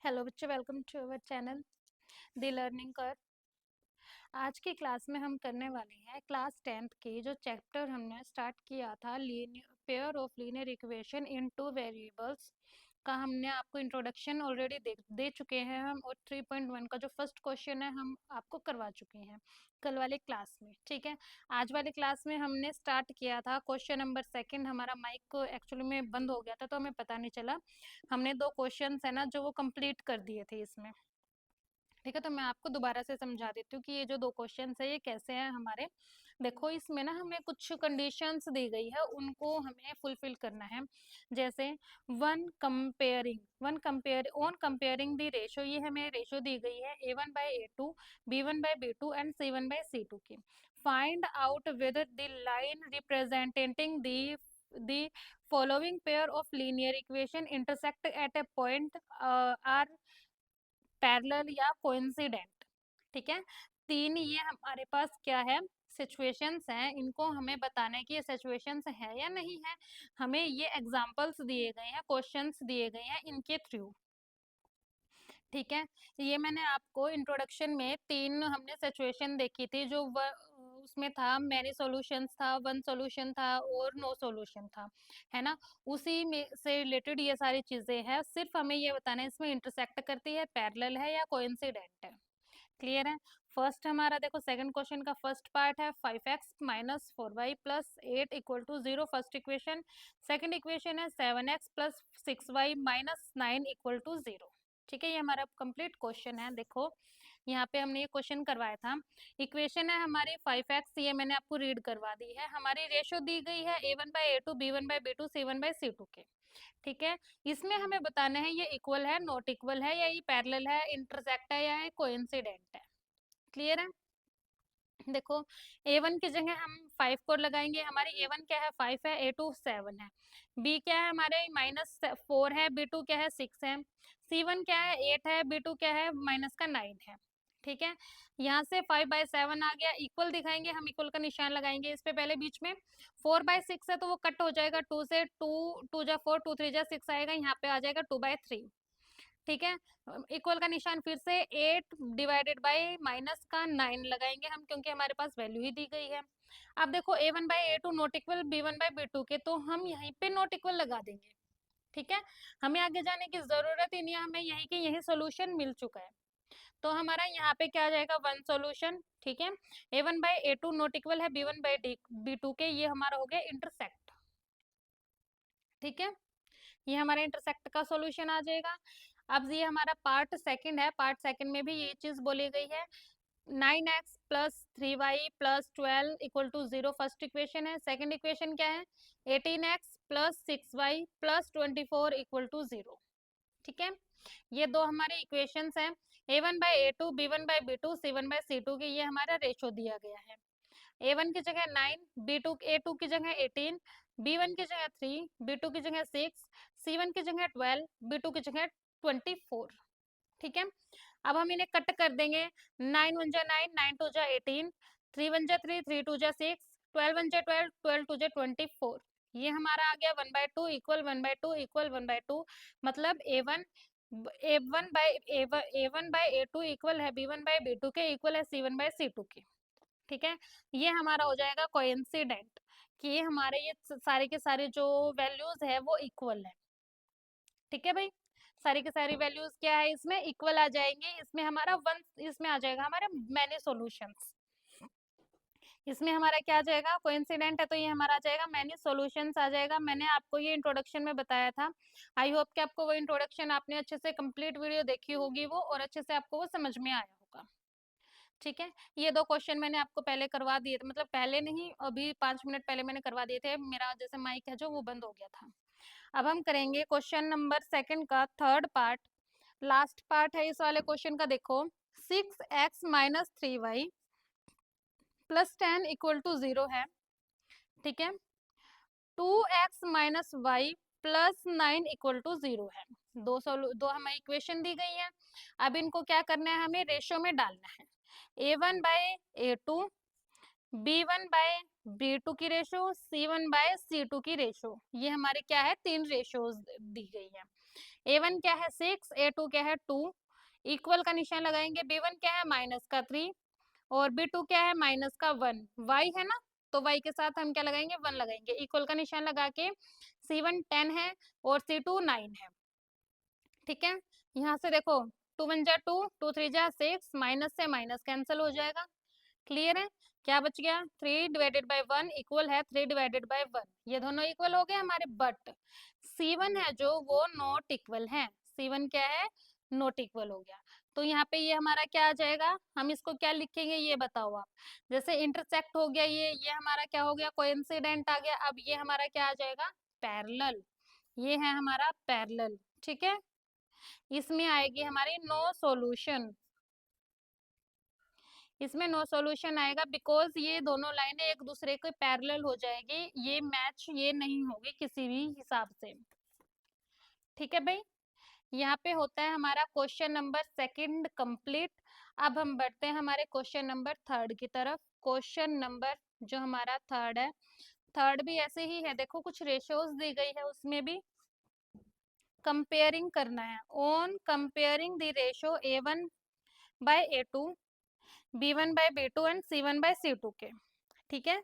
Hello बच्चों, welcome to our channel the learning कर। आज की क्लास में हम करने वाले हैं क्लास 10th की जो चैप्टर हमने स्टार्ट किया था pair of linear equation in two variables का। हमने आपको इंट्रोडक्शन ऑलरेडी दे चुके हैं हम, और 3.1 का जो फर्स्ट क्वेश्चन है हम आपको करवा चुके हैं कल वाले क्लास में। ठीक है, आज वाले क्लास में हमने स्टार्ट किया था क्वेश्चन नंबर सेकंड। हमारा माइक को एक्चुअली में बंद हो गया था तो हमें पता नहीं चला। हमने दो क्वेश्चंस है ना जो वो कंप्लीट कर दिए थे इसमें। ठीक है, तो मैं आपको दोबारा से समझा देती हूँ कि ये जो दो क्वेश्चंस है ये कैसे हैं हमारे। देखो, इसमें ना हमें कुछ कंडीशंस दी गई है, उनको हमें फुलफिल करना है। जैसे ऑन कंपेयरिंग द रेशो, ये हमें रेशो दी गई है A1/A2, B1/B2 एंड C1/C2 की। Find out whether the line representing the following pair of linear equation intersect at a point are parallel या कोइंसिडेंट। ठीक है, तीन ये हमारे पास क्या है, सिचुएशंस हैं। इनको हमें बताना है कि ये सिचुएशंस है या नहीं है। हमें ये एग्जांपल्स दिए गए हैं, क्वेश्चंस दिए गए हैं इनके थ्रू। ठीक है, ये मैंने आपको इंट्रोडक्शन में तीन हमने सिचुएशन देखी थी, जो उसमें था मैनी सॉल्यूशंस था, वन सॉल्यूशन था और नो सॉल्यूशन था, है ना। उसी में से रिलेटेड ये सारी चीजें हैं। सिर्फ हमें ये बताना है इसमें इंटरसेक्ट करती है, पैरेलल है या कोइंसिडेंट है। क्लियर है। फर्स्ट हमारा देखो, सेकंड क्वेश्चन का फर्स्ट पार्ट है 5x minus 4y plus 8 equal to 0, first equation. Second equation है 7x plus 6y minus 9 equal to 0। ठीक है, ये हमारा कंप्लीट क्वेश्चन है। देखो, यहाँ पे हमने ये क्वेश्चन करवाया था। इक्वेशन है हमारी 5x, ये मैंने आपको रीड करवा दी है। हमारी रेशो दी गई है A1/A2, B1/B2, C1/C2 के। ठीक है, इसमें हमें बताना है ये इक्वल है, नॉट इक्वल है, या ये पैरेलल है, इंटरसेक्ट है, या ये कोइंसिडेंट है। क्लियर है। देखो, A1 की जगह हम 5 को लगाएंगे। हमारी A1 क्या है, 5 है, A2 7 है, B क्या है हमारे -4 है, B2 क्या है 6 है, C1 क्या है 8 है, B2 क्या है माइनस का 9 है। ठीक है, यहाँ से 5/7 आ गया, इक्वल दिखाएंगे हम, इक्वल का निशान लगाएंगे इस पे पहले बीच में। 4/6 है तो वो कट हो जाएगा 2 से, 2 जा 4, 2 3 जा 6 आएगा, यहाँ पे आ जाएगा 2/3। ठीक है, इक्वल का निशान फिर से 8 डिवाइडेड बाय माइनस का 9 लगाएंगे हम, क्योंकि हमारे पास वैल्यू ही दी गई है। अब देखो, A1/A2 नॉट इक्वल B1/B2 के, तो हम यहीं पे नॉट इक्वल लगा देंगे। ठीक है, हमें आगे जाने की जरूरत ही नहीं है, हमें यहीं के यही सोल्यूशन मिल चुका है। तो हमारा यहाँ पे क्या आ जाएगा, वन सोल्यूशन। ठीक है, A1/A2 नॉट इक्वल है B1/B2 के, ये हमारा हो गया इंटरसेक्ट। ठीक है, ये हमारे इंटरसेक्ट का सॉल्यूशन आ जाएगा। अब ये हमारा पार्ट सेकंड है, पार्ट सेकंड में भी ये चीज बोली गई है। 9x plus 3y plus 12 equal to 0, first equation है। सेकंड इक्वेशन क्या है, 18x plus 6y plus 24 equal to 0। ठीक है, ये दो हमारे इक्वेशंस हैं। A1/A2, B1/B2, C1/C2 के, ये हमारा रेशो दिया गया है। A1 की जगह 9, B2 A2 की जगह 18, B1 की जगह 3, B2 की जगह 6, C1 की जगह 12, B2 की जगह 24। ठीक है, अब हम इन्हें कट कर देंगे। 9 1 जा 9, 9 2 जा 18, 3 1 जा 3, 3 2 जा 6, 12 1 जा 12, 12 2 जा 24। ये हमारा आ गया 1/2 इक्वल 1/2 इक्वल 1/2। मतलब A1/A2 इक्वल है B1/B2 के, इक्वल है C1/C2 के। ठीक है, ये हमारा हो जाएगा कोइंसिडेंट, कि ये हमारे ये सारे के सारे जो वैल्यूज है वो इक्वल है। ठीक है भाई, सारी की सारी वैल्यूज क्या है, इसमें इक्वल आ जाएंगे। इसमें हमारा वन, इसमें आ जाएगा हमारे मैनी सॉल्यूशंस। इसमें हमारा क्या आ जाएगा, कोइंसिडेंट है तो ये हमारा आ जाएगा मैनी सॉल्यूशंस आ जाएगा। मैंने आपको ये इंट्रोडक्शन में बताया था। आई होप कि आपको वो इंट्रोडक्शन, आपने अच्छे से कंप्लीट वीडियो देखी होगी वो, और अच्छे से आपको वो समझ में आया होगा। ठीक है, ये दो क्वेश्चन मैंने आपको पहले करवा दिए थे, मतलब पहले नहीं, अभी 5 मिनट पहले मैंने करवा दिए थे। मेरा जैसे माइक है जो वो बंद हो गया था। अब हम करेंगे क्वेश्चन नंबर सेकंड का थर्ड पार्ट, लास्ट पार्ट है इस वाले क्वेश्चन का। देखो, 6x minus 3y plus 10 equal to 0 है। ठीक है, 2x minus y plus 9 equal to 0 है। दो हमें इक्वेशन दी गई है। अब इनको क्या करना है, हमें रेशो में डालना है। A1/A2, B1/B2 की रेशो, C1/C2 की रेशो, ये हमारे क्या है, तीन रेशोज दी गई है। A1 क्या है 6, A2 क्या है 2, इक्वल का निशान लगाएंगे। B1 क्या है माइनस का 3 और B2 क्या है माइनस का 1, Y है ना, तो Y के साथ हम क्या लगाएंगे 1 लगाएंगे। इक्वल का निशान लगा के C1 10 है और C2 9 है। ठीक है, यहाँ से देखो 2 1 जा 2, 2 3 जा 6, माइनस से माइनस कैंसिल हो जाएगा। क्लियर है, क्या बच गया 3 डिवाइडेड बाई 1 इक्वल है 3 डिवाइडेड बाई 1, ये दोनों इक्वल हो गए हमारे। बट C1 है जो वो नॉट इक्वल है, C1 क्या है नॉट इक्वल हो गया। तो यहाँ पे ये हमारा क्या आ जाएगा, हम इसको क्या लिखेंगे ये बताओ आप। जैसे इंटरसेक्ट हो गया ये हमारा क्या हो गया कोइंसिडेंट आ गया। अब ये हमारा क्या आ जाएगा पैरेलल, ये है हमारा पैरेलल। ठीक है, इसमें आएगी हमारी नो सॉल्यूशन, इसमें नो सॉल्यूशन आएगा बिकॉज ये दोनों लाइनें एक दूसरे के पैरेलल हो जाएगी, ये मैच ये नहीं होगी किसी भी हिसाब से। ठीक है भाई, यहाँ पे होता है हमारा क्वेश्चन नंबर सेकंड कंप्लीट। अब हम बढ़ते हैं हमारे क्वेश्चन नंबर थर्ड की तरफ। क्वेश्चन नंबर जो हमारा थर्ड है, थर्ड भी ऐसे ही है, देखो कुछ रेशियोज दी गई है, उसमें भी कंपेयरिंग करना है। On comparing the ratio A1 by A2, B1 by B2 and C1 by C2 के। ठीक है,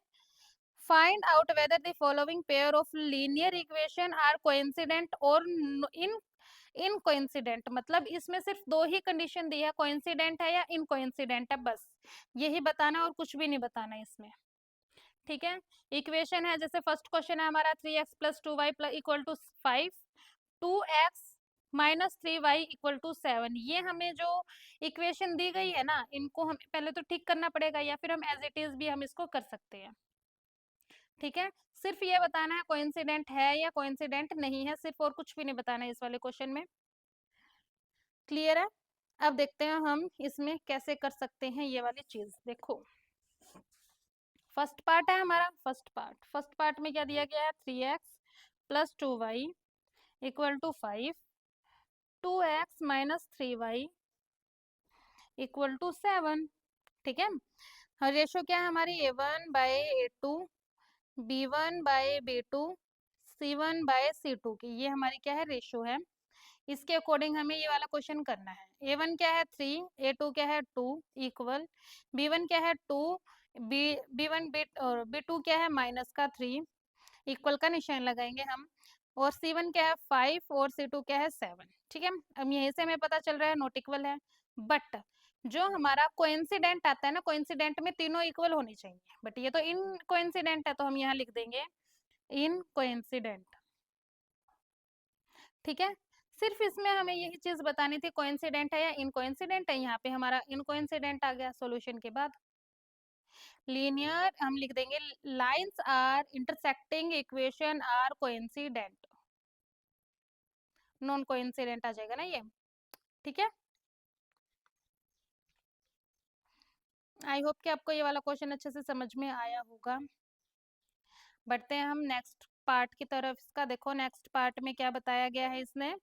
find out whether the following pair of linear equation are coincident और इन इनकोइंसिडेंट, मतलब इसमें सिर्फ दो ही कंडीशन दी है, कोइंसिडेंट है या इनकोइंसिडेंट है, बस यही बताना और कुछ भी नहीं बताना इसमें। ठीक है, इक्वेशन है जैसे फर्स्ट क्वेश्चन है हमारा 3x plus 2y equal to 5, 2x minus 3y equal to 7। ये हमें जो इक्वेशन दी गई है ना, इनको हमें पहले तो ठीक करना पड़ेगा या फिर हम एज इट इज भी हम इसको कर सकते हैं। ठीक है, सिर्फ ये बताना है कोइंसिडेंट है या कोइंसिडेंट नहीं है, सिर्फ, और कुछ भी नहीं बताना है इस वाले क्वेश्चन में। क्लियर है, अब देखते हैं हम इसमें कैसे कर सकते हैं ये वाली चीज। देखो फर्स्ट पार्ट है हमारा, फर्स्ट पार्ट में क्या दिया गया है 3x plus 2y equal to 5, 2x minus 3y equal to 7। ठीक है, रेशो क्या है हमारी A1 by A2, B1 by B2, C1 by C2 की, ये हमारी क्या है रेशो है। इसके अकॉर्डिंग हमें ये वाला क्वेश्चन करना है। A1 क्या है 3, A2 क्या है 2 इक्वल, B1 क्या है 2, B1 B और B2 क्या है माइनस का 3, इक्वल का निशान लगाएंगे हम, और C1 क्या है 5 और C2 क्या है 7। ठीक है, अब यहीं से हमें पता चल रहा है नॉट इक्वल है। बट जो हमारा कोइंसिडेंट आता है ना, कोइंसिडेंट में तीनों इक्वल होनी चाहिए, बट ये तो इन कोइंसिडेंट है तो हम यहाँ लिख देंगे इन कोइंसिडेंट। ठीक है, सिर्फ इसमें हमें यही चीज बतानी थी कोइंसिडेंट है या इनकोइंसिडेंट है। यहाँ पे हमारा इनकोइंसिडेंट आ गया सॉल्यूशन के बाद। लीनियर हम लिख देंगे lines are intersecting equation are coincident, non coincident आ जाएगा ना ये। ठीक है, आई होप कि आपको ये वाला क्वेश्चन अच्छे से समझ में आया होगा। बढ़ते हैं हम नेक्स्ट पार्ट की तरफ। इसका देखो नेक्स्ट पार्ट में क्या बताया गया है इसने।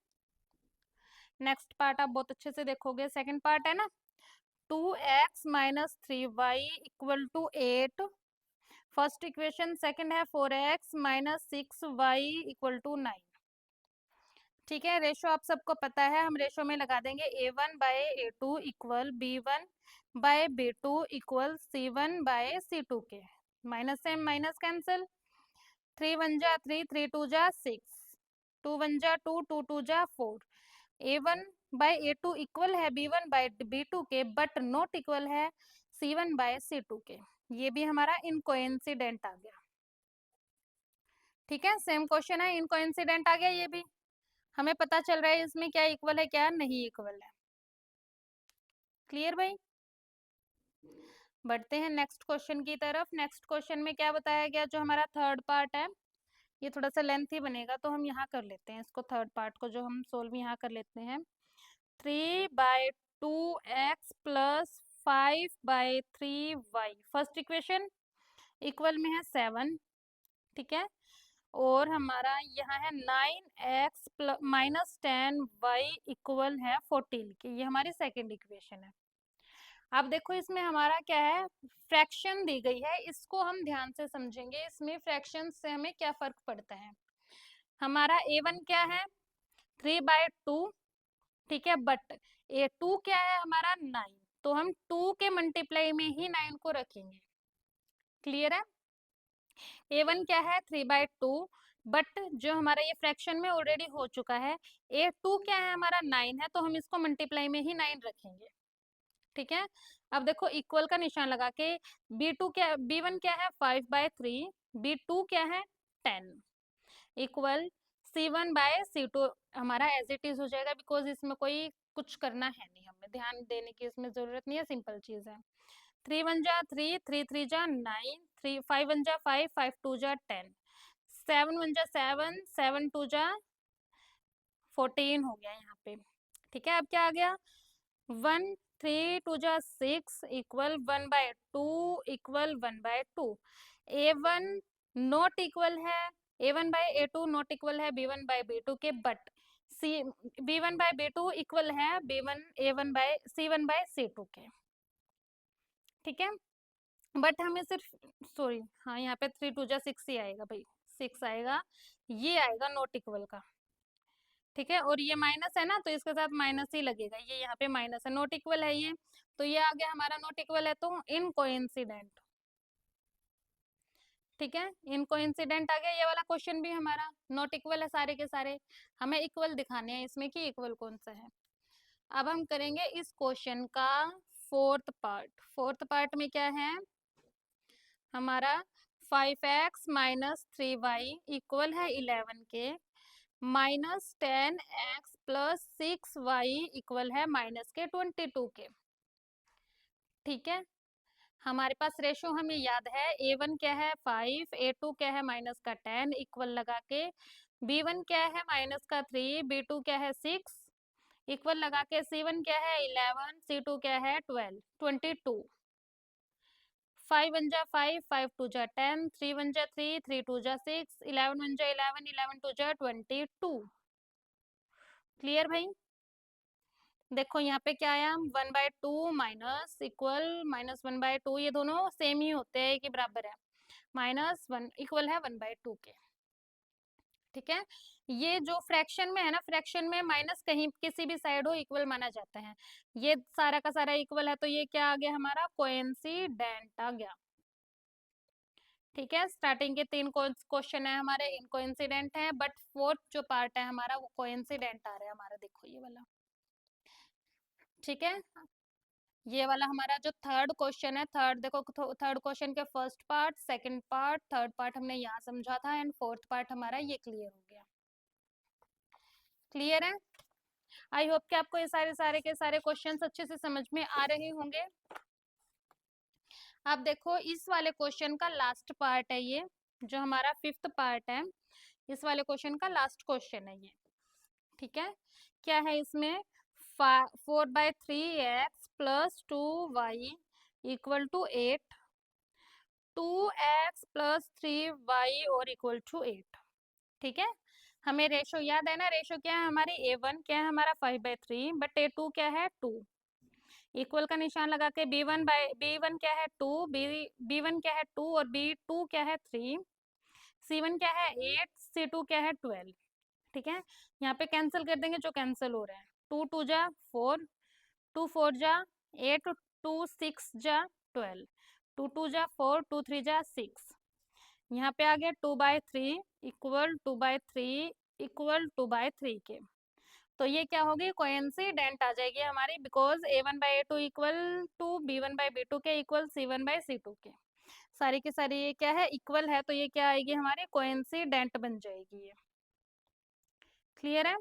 नेक्स्ट पार्ट आप बहुत अच्छे से देखोगे, सेकंड पार्ट है ना, 2x minus 3y equal to 8, first equation. Second है 4x minus 6y equal to 9। ठीक है, रेशो आप सबको पता है, हम रेशो में लगा देंगे A1 by A2 equal B1 by B2 equal C1 by C2 के। माइनस से माइनस कैंसिल, 3 1 जा 3, 3 2 जा 6, 2 1 जा 2, 2 2 जा 4। A1 बाय A2 इक्वल है B1 बाय B2 के, बट नॉट इक्वल है C1 बाय C2 के। ये भी हमारा इनकोइंसिडेंट आ गया। ठीक है, सेम क्वेश्चन है, इनकोइंसिडेंट आ गया, ये भी हमें पता चल रहा है इसमें क्या इक्वल है क्या नहीं इक्वल है। क्लियर भाई, बढ़ते हैं नेक्स्ट क्वेश्चन की तरफ। नेक्स्ट क्वेश्चन में क्या बताया गया, जो हमारा थर्ड पार्ट है, ये थोड़ा सा लेंथी बनेगा तो हम यहाँ कर लेते हैं इसको, थर्ड पार्ट को जो हम सोल्व यहाँ कर लेते हैं। 3/2x plus 5/3y, first equation equal में है 7। ठीक है, और हमारा यहाँ है 9x plus minus 10y equal है 14 की, ये हमारी सेकेंड इक्वेशन है। अब देखो इसमें हमारा क्या है, फ्रैक्शन दी गई है, इसको हम ध्यान से समझेंगे, इसमें फ्रैक्शन से हमें क्या फर्क पड़ता है। हमारा A1 क्या है 3/2, ठीक है, बट A2 क्या है हमारा 9, तो हम 2 के मल्टीप्लाई में ही 9 को रखेंगे। क्लियर है? A1 क्या है 3/2, बट जो हमारा ये फ्रैक्शन में ऑलरेडी हो चुका है। A2 क्या है हमारा 9 है, तो हम इसको मल्टीप्लाई में ही 9 रखेंगे। ठीक है, अब देखो इक्वल का निशान लगा के B1 क्या है 5/3, B2 क्या है 10, इक्वल C1/C2 हमारा एज इट इज हो जाएगा, बिकॉज इसमें कोई कुछ करना है नहीं, हमें ध्यान देने की इसमें जरूरत नहीं है, सिंपल चीज है। 3 1 जा 3, 3 3 जा 9, 5 1 जा 5, 5 2 जा 10, 7 1 जा 7, 7 2 जा 14 हो गया यहाँ पे। ठीक है, अब क्या आ गया 1 3 2 जा 6 equal 1/2 equal 1/2। A1 not equal है A1/A2 नॉट इक्वल है B1/B2 के, बट सी B1/B2 इक्वल है C1/C2 के। ठीक है, बट हमें सिर्फ सॉरी हाँ यहाँ पे 3 2 जा 6 ही आएगा भाई, 6 आएगा, ये आएगा नॉट इक्वल का। ठीक है, और ये माइनस है ना, तो इसके साथ माइनस ही लगेगा, ये यहाँ पे माइनस है, नॉट इक्वल है ये, तो ये आ गया हमारा नॉट इक्वल है, तो इनकोइंसिडेंट। ठीक है, इनकोइंसिडेंट आ गया, ये वाला क्वेश्चन भी हमारा नॉट इक्वल है, सारे के सारे हमें इक्वल दिखाने हैं इसमें कि इक्वल कौन सा है। अब हम करेंगे इस क्वेश्चन का फोर्थ पार्ट। फोर्थ पार्ट में क्या है हमारा 5x माइनस 3y इक्वल है 11 के, minus 10x plus 6y equal है माइनस के 22 के। ठीक है, हमारे पास रेशो हमें याद है, A1 क्या है 5, A2 क्या है माइनस का 10 इक्वल लगा के, B1 क्या है माइनस का 3, B2 क्या है 6 इक्वल लगा के, C1 क्या है 11, C2 क्या है 12, 22। 5 1 जा 5, 5 2 जा 10, 3 1 जा 3, 3 2 जा 6, 11 1 जा 11, 11 2 जा 22। क्लियर भाई? देखो यहाँ पे क्या आया 1/2 माइनस इक्वल -1/2, ये दोनों सेम ही होते हैं, एक ही बराबर है, -1 इक्वल है 1/2 के। ठीक है, ये जो फ्रैक्शन में है ना, फ्रैक्शन में माइनस कहीं किसी भी साइड हो इक्वल माना जाता है, ये सारा का सारा इक्वल है, तो ये क्या आ गया हमारा कोइंसिडेंट आ गया। ठीक है, स्टार्टिंग के 3 क्वेश्चन है हमारे इनकोइंसिडेंट है, बट फोर्थ जो पार्ट है हमारा वो कोइंसिडेंट आ रहा है हमारा, देखो ये वाला। ठीक है, ये वाला हमारा जो थर्ड क्वेश्चन है, थर्ड देखो, थर्ड क्वेश्चन के first part, second part, third part हमने यहाँ समझा था, एंड फोर्थ पार्ट हमारा ये क्लियर हो गया। क्लियर है? आई होप कि आपको ये सारे के सारे क्वेश्चंस अच्छे से समझ में आ रहे होंगे। अब देखो इस वाले क्वेश्चन का लास्ट पार्ट है ये, जो हमारा फिफ्थ पार्ट है, इस वाले क्वेश्चन का लास्ट क्वेश्चन है ये। ठीक है, क्या है इसमें 4/3x plus 2y equal to 8, 2x plus 3y और इक्वल टू 8। ठीक है, हमें रेशो याद है ना, रेशो क्या है हमारी A1 क्या है हमारा 5/3, बट A2 क्या है 2, इक्वल का निशान लगा के B1 क्या है 2, B1 क्या है 2 और B2 क्या है 3, C1 क्या है 8, C2 क्या है 12। ठीक है, यहाँ पे कैंसिल कर देंगे जो कैंसिल हो रहा है, 2 2 जा 4, 2 4 जा 8, 2 6 जा 12, 2 2 जा 4, 2 3 जा 6, यहाँ पे आ गया 2/3 इक्वल 2/3 इक्वल 2/3 के, तो ये क्या होगी कोइंसिडेंट आ जाएगी हमारी, because A1/A2 equal to B1/B2 के इक्वल C1/C2 के, सारी की सारी ये क्या है इक्वल है, तो ये क्या आएगी हमारी कोइंसिडेंट बन जाएगी ये। क्लियर है?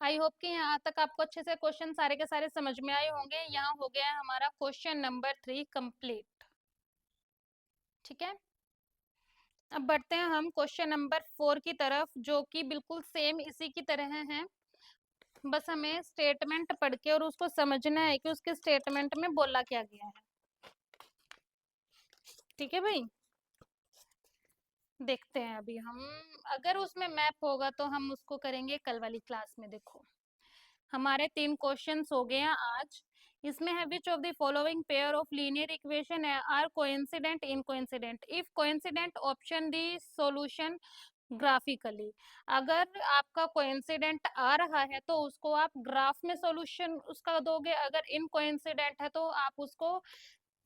आई होप कि यहाँ तक आपको अच्छे से क्वेश्चन सारे के सारे समझ में आए होंगे। यहाँ हो गया है हमारा क्वेश्चन नंबर 3 कंप्लीट। ठीक है, अब बढ़ते हैं हम क्वेश्चन नंबर 4 की तरफ, जो कि बिल्कुल सेम इसी की तरह है, बस हमें स्टेटमेंट पढ़ के और उसको समझना है कि उसके स्टेटमेंट में बोला क्या गया है। ठीक है भाई, देखते हैं अभी हम, अगर उसमें मैप होगा तो हम उसको करेंगे कल वाली क्लास में। देखो हमारे 3 क्वेश्चंस हो गए हैं आज, इसमें है which of the following pair of linear equation are coincident in coincident, if coincident option the solution graphically. अगर आपका कोइंसिडेंट आ रहा है तो उसको आप ग्राफ में सॉल्यूशन उसका दोगे, अगर इनकोइंसिडेंट है तो आप उसको,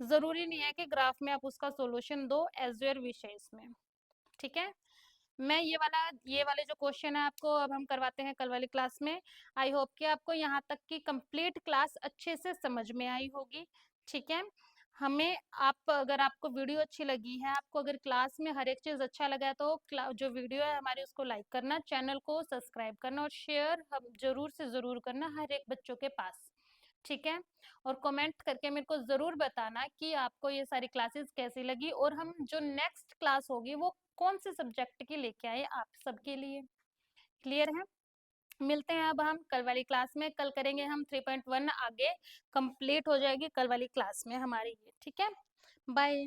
जरूरी नहीं है कि ग्राफ में आप उसका सॉल्यूशन दो, एज योर विशेष में। ठीक है, मैं ये वाले जो क्वेश्चन है आपको अब हम करवाते हैं कल वाली क्लास में। आई होप कि आपको यहाँ तक की कंप्लीट क्लास अच्छे से समझ में आई होगी। ठीक है, हमें आप, अगर आपको वीडियो अच्छी लगी है, आपको अगर क्लास में हर एक चीज अच्छा लगा है तो जो वीडियो है हमारी उसको लाइक करना, चैनल को सब्सक्राइब करना और शेयर हम जरूर से जरूर करना हर एक बच्चों के पास। ठीक है, और कमेंट करके मेरे को जरूर बताना कि आपको ये सारी क्लासेस कैसी लगी और हम जो नेक्स्ट क्लास होगी वो कौन से सब्जेक्ट की लेके आए आप सबके लिए। क्लियर है, मिलते हैं अब हम कल वाली क्लास में। कल करेंगे हम 3.1 आगे कंप्लीट हो जाएगी कल वाली क्लास में हमारी ये। ठीक है, बाय।